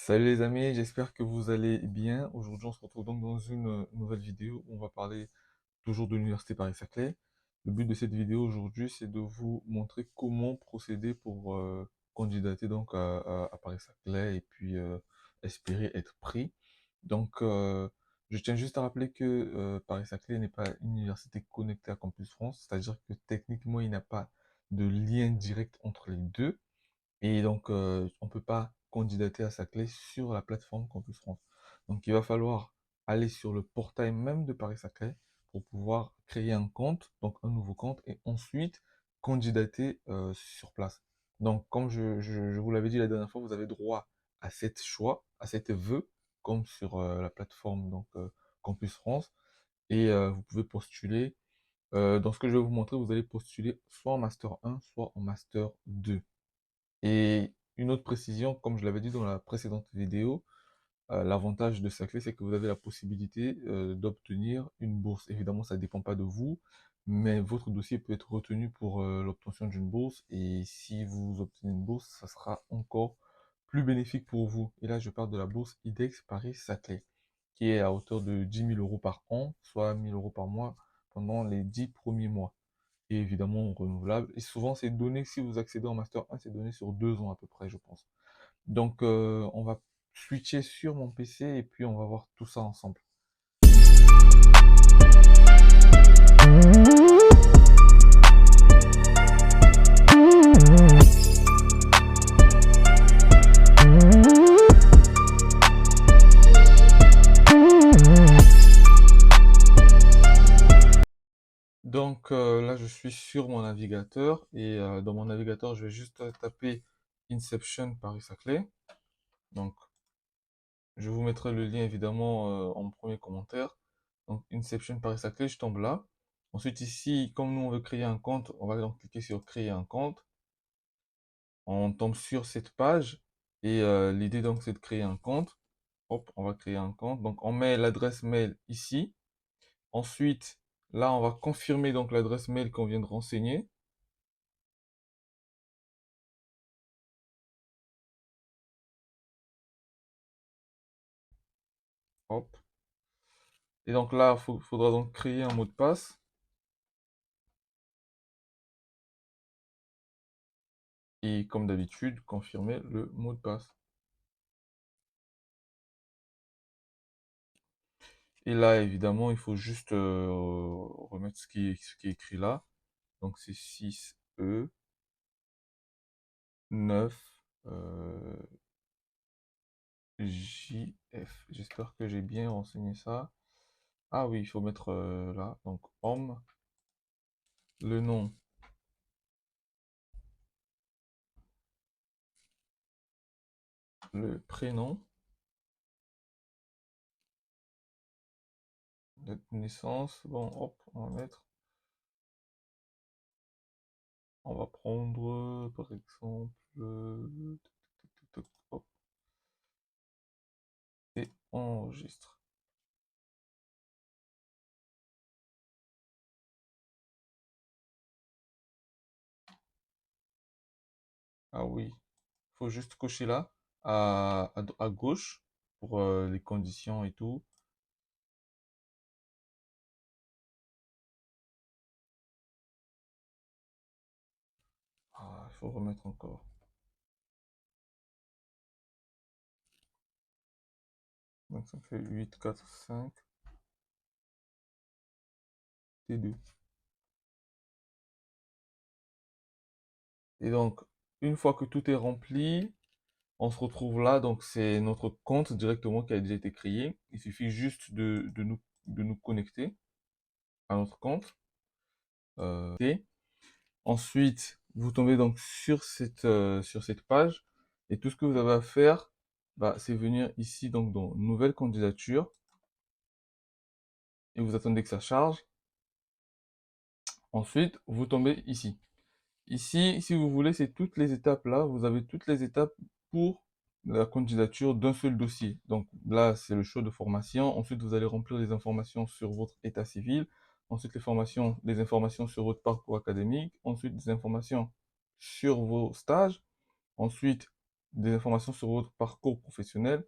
Salut les amis, j'espère que vous allez bien. Aujourd'hui, on se retrouve donc dans une nouvelle vidéo où on va parler toujours de l'Université Paris-Saclay. Le but de cette vidéo aujourd'hui, c'est de vous montrer comment procéder pour candidater donc à Paris-Saclay et puis espérer être pris. Donc, je tiens juste à rappeler que Paris-Saclay n'est pas une université connectée à Campus France, c'est-à-dire que techniquement, il n'y a pas de lien direct entre les deux. Et donc, on ne peut pas candidater à sa clé sur la plateforme Campus France. Donc, il va falloir aller sur le portail même de Paris-Saclay pour pouvoir créer un compte, donc un nouveau compte, et ensuite candidater sur place. Donc, comme je vous l'avais dit la dernière fois, vous avez droit à cet choix, à cet vœu, comme sur la plateforme donc, Campus France, et vous pouvez postuler. Dans ce que je vais vous montrer, vous allez postuler soit en Master 1, soit en Master 2. Et une autre précision, comme je l'avais dit dans la précédente vidéo, l'avantage de Saclay, c'est que vous avez la possibilité d'obtenir une bourse. Évidemment, ça ne dépend pas de vous, mais votre dossier peut être retenu pour l'obtention d'une bourse. Et si vous obtenez une bourse, ça sera encore plus bénéfique pour vous. Et là, je parle de la bourse IDEX Paris-Saclay, qui est à hauteur de 10 000 € par an, soit 1 000 € par mois pendant les 10 premiers mois et évidemment renouvelable. Et souvent, c'est donné, si vous accédez en Master 1, c'est donné sur 2 ans à peu près, je pense. Donc, on va switcher sur mon PC et puis on va voir tout ça ensemble. Donc là, je suis sur mon navigateur et dans mon navigateur, je vais juste taper Inception Paris-Saclay. Donc, je vous mettrai le lien évidemment en premier commentaire. Donc, Inception Paris-Saclay, je tombe là. Ensuite, ici, comme nous, on veut créer un compte, on va donc cliquer sur Créer un compte. On tombe sur cette page et l'idée donc c'est de créer un compte. Hop, on va créer un compte. Donc, on met l'adresse mail ici. Ensuite, là, on va confirmer donc l'adresse mail qu'on vient de renseigner. Hop. Et donc là, faudra donc créer un mot de passe. Et comme d'habitude, confirmer le mot de passe. Et là, évidemment, il faut juste remettre ce qui est écrit là. Donc c'est 6E 9 JF. J'espère que j'ai bien renseigné ça. Ah oui, il faut mettre là. Donc homme, le nom, le prénom, date de naissance. Bon, hop, on va mettre. On va prendre par exemple. Hop, et enregistre. Ah oui, il faut juste cocher là, à gauche, pour les conditions et tout. Ah, il faut remettre encore. Donc ça fait 8 4 5 T2. Et donc, une fois que tout est rempli, on se retrouve là. Donc, c'est notre compte directement qui a déjà été créé. Il suffit juste de nous connecter à notre compte. Et ensuite, vous tombez donc sur cette page. Et tout ce que vous avez à faire, bah, c'est venir ici donc dans Nouvelle candidature. Et vous attendez que ça charge. Ensuite, vous tombez ici. Ici, si vous voulez, c'est toutes les étapes là. Vous avez toutes les étapes pour la candidature d'un seul dossier. Donc là, c'est le choix de formation. Ensuite, vous allez remplir les informations sur votre état civil. Ensuite, les informations sur votre parcours académique. Ensuite, des informations sur vos stages. Ensuite, des informations sur votre parcours professionnel.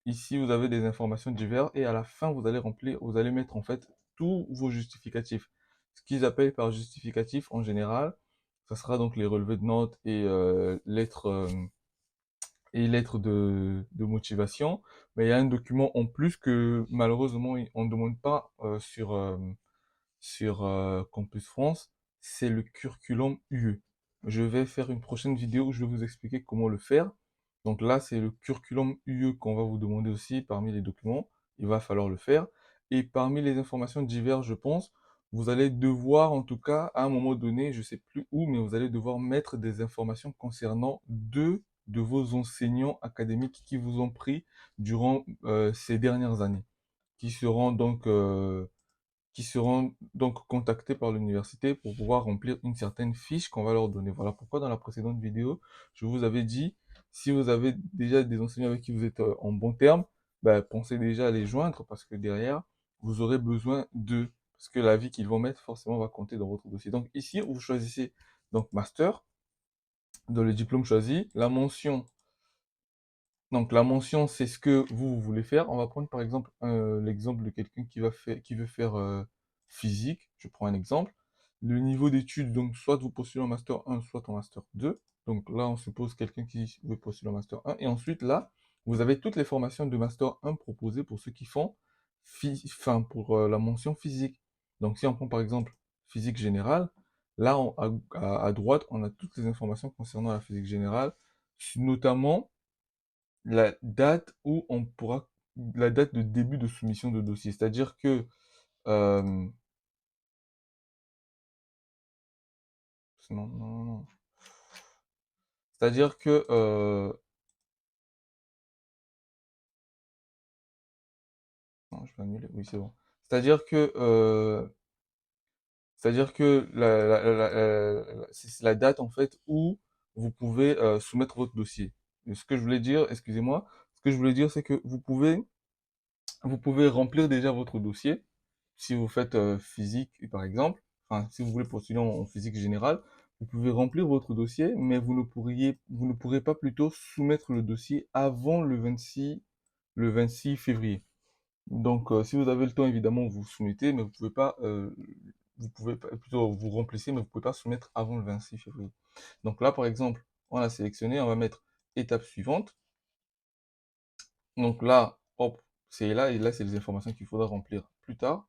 Ici, vous avez des informations diverses et à la fin, vous allez mettre en fait tous vos justificatifs. Ce qu'ils appellent par justificatif en général, ça sera donc les relevés de notes et lettres de motivation. Mais il y a un document en plus que malheureusement, on ne demande pas sur Campus France, c'est le curriculum UE. Je vais faire une prochaine vidéo où je vais vous expliquer comment le faire. Donc là, c'est le curriculum UE qu'on va vous demander aussi parmi les documents. Il va falloir le faire. Et parmi les informations diverses, je pense, vous allez devoir, en tout cas, à un moment donné, je sais plus où, mais vous allez devoir mettre des informations concernant deux de vos enseignants académiques qui vous ont pris durant ces dernières années, qui seront donc contactés par l'université pour pouvoir remplir une certaine fiche qu'on va leur donner. Voilà pourquoi dans la précédente vidéo, je vous avais dit, si vous avez déjà des enseignants avec qui vous êtes en bon terme, bah, pensez déjà à les joindre parce que derrière, vous aurez besoin d'eux. Parce que l'avis qu'ils vont mettre, forcément, va compter dans votre dossier. Donc ici, vous choisissez donc master, dans le diplôme choisi, la mention. Donc la mention, c'est ce que vous voulez faire. On va prendre par exemple l'exemple de quelqu'un qui veut faire physique. Je prends un exemple. Le niveau d'études, donc soit vous postulez en master 1, soit en master 2. Donc là, on suppose quelqu'un qui veut postuler en master 1. Et ensuite, là, vous avez toutes les formations de master 1 proposées pour ceux qui font pour la mention physique. Donc si on prend par exemple physique générale, là, à droite, on a toutes les informations concernant la physique générale, notamment la date où on pourra, la date de début de soumission de dossier. C'est-à-dire que, euh, non, non, non, non. C'est-à-dire que, non, je vais annuler, oui, c'est bon. C'est-à-dire que, c'est la date, en fait, où vous pouvez soumettre votre dossier. Et ce que je voulais dire, excusez-moi, ce que je voulais dire, c'est que vous pouvez remplir déjà votre dossier. Si vous faites physique, par exemple, enfin, si vous voulez postuler en physique générale, vous pouvez remplir votre dossier, mais vous ne pourrez pas plutôt soumettre le dossier avant le 26 février. Donc, si vous avez le temps, évidemment, vous soumettez, mais vous pouvez pas, plutôt vous remplissez, mais vous pouvez pas soumettre avant le 26 février. Donc là, par exemple, on a sélectionné, on va mettre étape suivante. Donc là, hop, c'est là, et là, c'est les informations qu'il faudra remplir plus tard.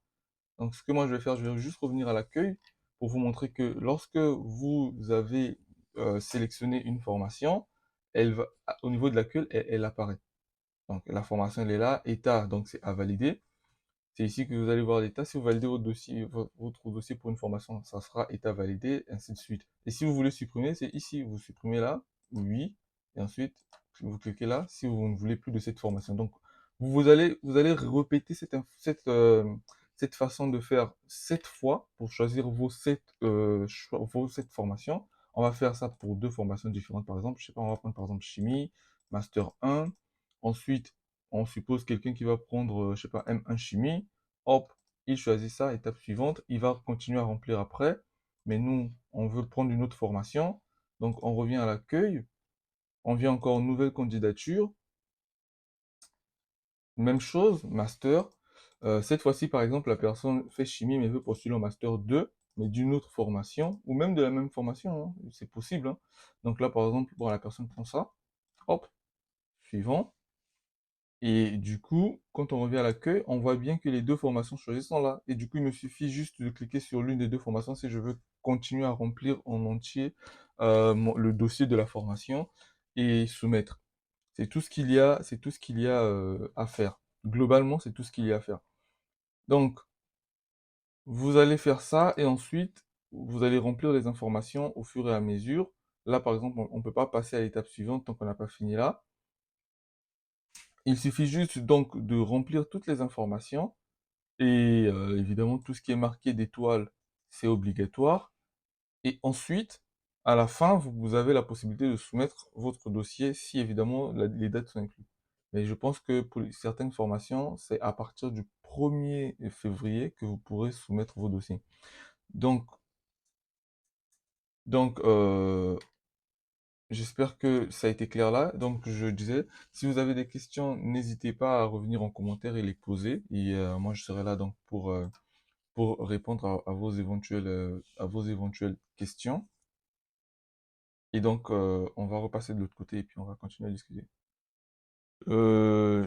Donc, ce que moi je vais faire, je vais juste revenir à l'accueil pour vous montrer que lorsque vous avez sélectionné une formation, elle va, au niveau de l'accueil, elle apparaît. Donc, la formation, elle est là, état, donc c'est à valider. C'est ici que vous allez voir l'état. Si vous validez votre dossier pour une formation, ça sera état validé, ainsi de suite. Et si vous voulez supprimer, c'est ici. Vous supprimez là, oui, et ensuite, vous cliquez là si vous ne voulez plus de cette formation. Donc, vous allez répéter cette façon de faire 7 fois pour choisir vos 7 formations. On va faire ça pour 2 formations différentes, par exemple. Je sais pas, on va prendre par exemple chimie, master 1. Ensuite, on suppose quelqu'un qui va prendre, je sais pas, M1 chimie, hop, il choisit ça, étape suivante, il va continuer à remplir après, mais nous, on veut prendre une autre formation, donc on revient à l'accueil, on vient encore en nouvelle candidature, même chose, master. Cette fois-ci, par exemple, la personne fait chimie mais veut postuler en master 2, mais d'une autre formation, ou même de la même formation, hein, c'est possible, hein. Donc là, par exemple, bon, la personne prend ça, hop, suivant. Et du coup, quand on revient à l'accueil, on voit bien que les 2 formations choisies sont là. Et du coup, il me suffit juste de cliquer sur l'une des 2 formations si je veux continuer à remplir en entier le dossier de la formation et soumettre. C'est tout ce qu'il y a à faire. Globalement, c'est tout ce qu'il y a à faire. Donc, vous allez faire ça et ensuite, vous allez remplir les informations au fur et à mesure. Là, par exemple, on ne peut pas passer à l'étape suivante tant qu'on n'a pas fini là. Il suffit juste donc de remplir toutes les informations. Et évidemment, tout ce qui est marqué d'étoiles, c'est obligatoire. Et ensuite, à la fin, vous avez la possibilité de soumettre votre dossier si évidemment les dates sont incluses. Mais je pense que pour certaines formations, c'est à partir du 1er février que vous pourrez soumettre vos dossiers. Donc, donc J'espère que ça a été clair là. Donc, je disais, si vous avez des questions, n'hésitez pas à revenir en commentaire et les poser. Et moi, je serai là donc pour répondre à vos éventuelles questions. Et donc, on va repasser de l'autre côté et puis on va continuer à discuter.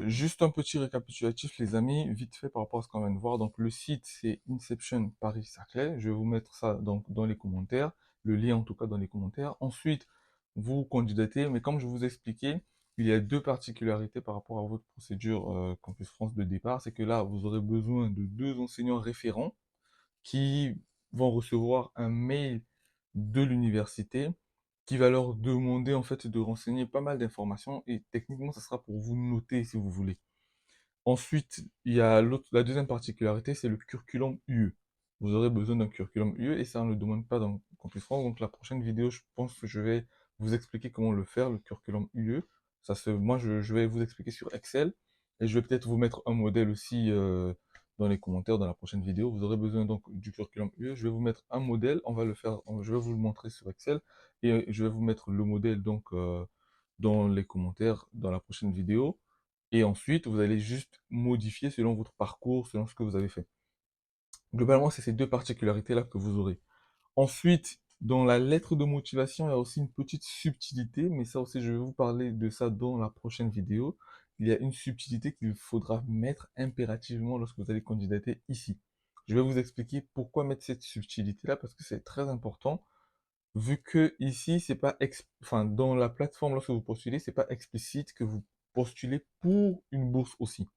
Juste un petit récapitulatif, les amis, vite fait par rapport à ce qu'on vient de voir. Donc, le site, c'est Inception Paris-Saclay. Je vais vous mettre ça donc dans les commentaires, le lien en tout cas dans les commentaires. Ensuite, vous candidatez, mais comme je vous ai expliqué, il y a deux particularités par rapport à votre procédure Campus France de départ. C'est que là, vous aurez besoin de deux enseignants référents qui vont recevoir un mail de l'université qui va leur demander en fait de renseigner pas mal d'informations et techniquement ça sera pour vous noter si vous voulez. Ensuite, il y a la deuxième particularité, c'est le curriculum UE. Vous aurez besoin d'un curriculum UE et ça on ne le demande pas dans Campus France. Donc la prochaine vidéo, je pense que je vais vous expliquer comment le faire, le curriculum UE. Moi je vais vous expliquer sur Excel et je vais peut-être vous mettre un modèle aussi dans les commentaires dans la prochaine vidéo. Vous aurez besoin donc du curriculum UE. Je vais vous mettre un modèle, on va le faire, je vais vous le montrer sur Excel et je vais vous mettre le modèle donc dans les commentaires dans la prochaine vidéo. Et ensuite, vous allez juste modifier selon votre parcours, selon ce que vous avez fait. Globalement, c'est ces deux particularités-là que vous aurez. Ensuite, dans la lettre de motivation, il y a aussi une petite subtilité, mais ça aussi, je vais vous parler de ça dans la prochaine vidéo. Il y a une subtilité qu'il faudra mettre impérativement lorsque vous allez candidater ici. Je vais vous expliquer pourquoi mettre cette subtilité-là, parce que c'est très important, vu que ici, c'est pas, enfin, dans la plateforme, lorsque vous postulez, c'est pas explicite que vous postulez pour une bourse aussi.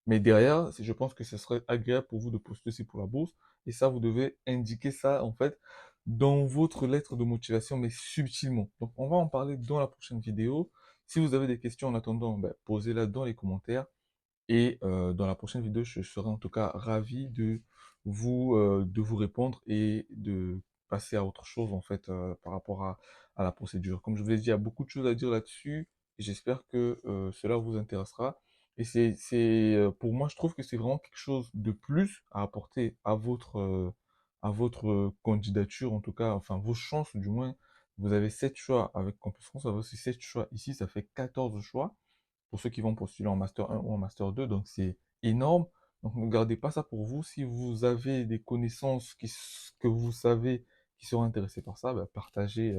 Mais derrière, je pense que ce serait agréable pour vous de postuler aussi pour la bourse. Et ça, vous devez indiquer ça, en fait, dans votre lettre de motivation, mais subtilement. Donc, on va en parler dans la prochaine vidéo. Si vous avez des questions en attendant, ben, posez-la dans les commentaires. Et dans la prochaine vidéo, je serai en tout cas ravi de vous répondre et de passer à autre chose, en fait, par rapport à la procédure. Comme je vous l'ai dit, il y a beaucoup de choses à dire là-dessus. Et j'espère que cela vous intéressera. Et pour moi, je trouve que c'est vraiment quelque chose de plus à apporter à votre candidature, en tout cas, enfin, vos chances, du moins. Vous avez 7 choix avec Campus France, vous avez aussi 7 choix ici, ça fait 14 choix pour ceux qui vont postuler en Master 1 ou en Master 2, donc c'est énorme. Donc ne gardez pas ça pour vous. Si vous avez des connaissances que vous savez qui seront intéressés par ça, bah, partagez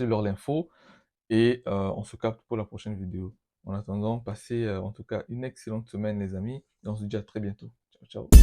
leur l'info et on se capte pour la prochaine vidéo. En attendant, passez en tout cas une excellente semaine les amis et on se dit à très bientôt. Ciao, ciao.